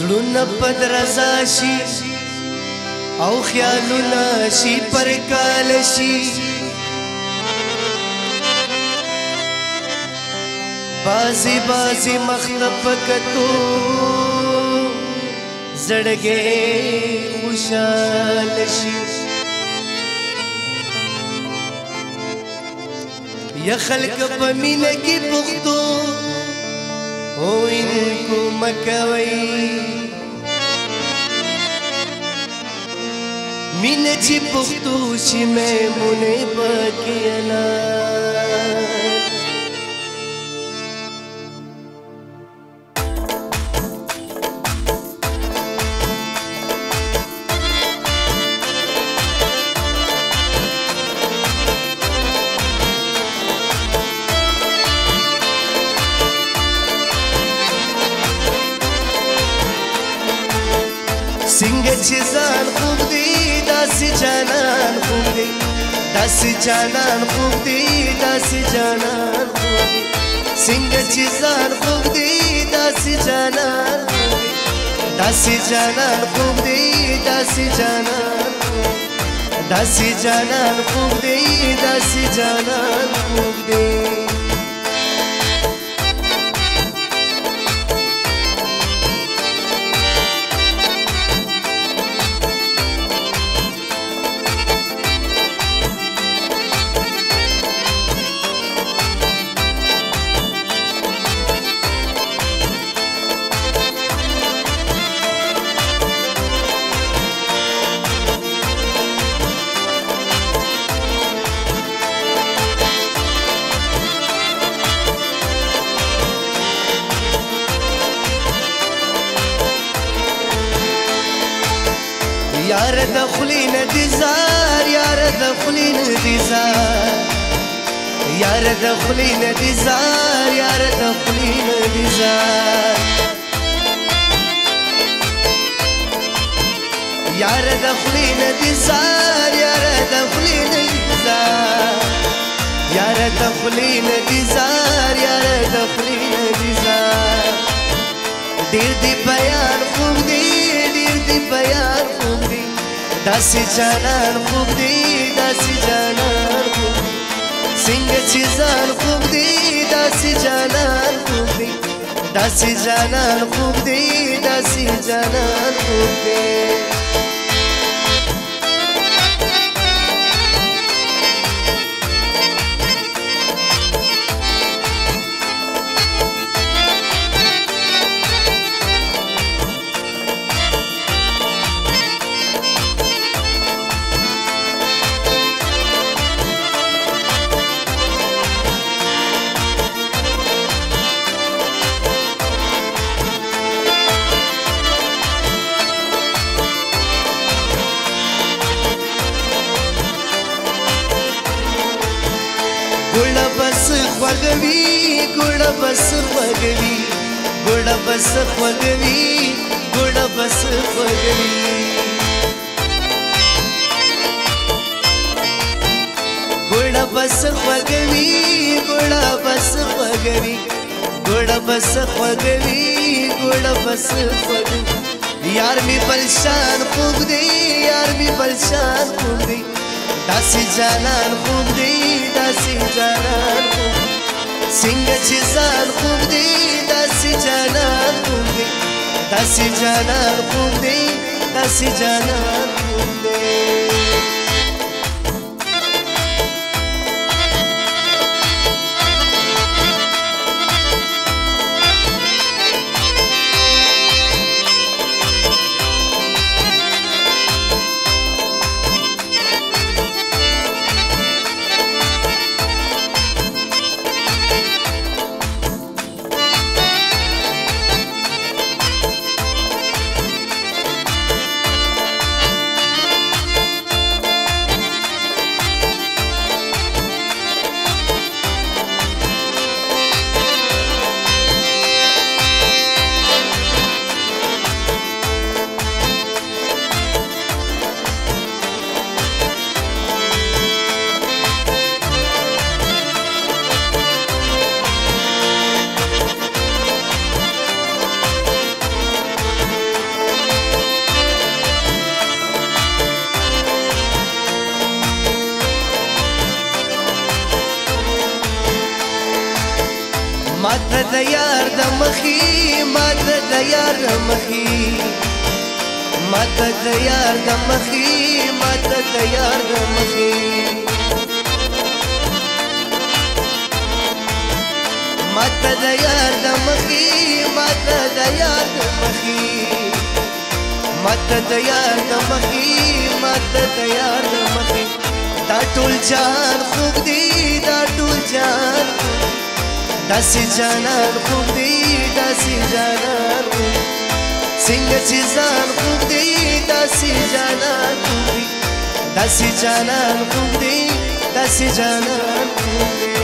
زړونه پدرزا شي او خیالونه شي پر کال شي بازي بازي مخلب کتو زړګي خوشال شي یا خلق په مینه کې پختو او انکو مکوي مینه چې پختو شي میمونه پکېنا څنګه چې ځان خوب دی داسې جانان خوب دی داسې جانان خوب دی داسې جانان خوب دی څنګه چې ځان خوب دی داسې جانان خوب دی داسې جانان خوب دی داسې جانان داسې جانان خوب دی داسې جانان خوب دی یار د خلی نه دي زار یار د خلی نه دي زار یار د خلی نه دي زار یار د خلی نه دي زار یار د خلی نه دي زار یار د خلی نه دي زار یار د خلی نه دي زار یار د خلی نه دي زار ډیر دی بیان خوب دی ډیر دی بیان خوب دی داسې جانان خوب دی داسې جانان خوب دی څنګه چې ځان خوب دی داسې جانان خوب دی داسې جانان خوب دی داسې جانان خوب دی ګوړه بس خوږوي ګوړه بس خوږوي ګوړه بس خوږوي ګوړه بس خوږوي ګوړه بس خوږوي ګوړه بس خوږوي ګوړه بس خوږوي ګوړه بس خوږوي یار می پریشان خوب دی یار می پریشان خوب دی داسې جانان خوب دی داسې جانان خوب څنګه چې ځان خوب دی داسې جانان خوب دی داسې جانان خوب دی داسې جانان خوب دی ماته د یار د مخې ماته د یار د مخې ماته د یار د مخې ماته د یار د مخې ماته د یار د مخې ماته د یار د مخې ماته د یار د مخې ماته د یار د مخې دا ټول جان خوږ دی دا ټول جان داسې جانان خوږ دی داسې جانان خوږ څنګه چې ځان خوږ دی داسې جانان خوږ دی داسې جانان خوږ دی داسې جانان خوږ دی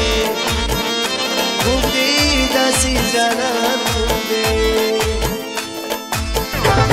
خوږ دی داسې جانان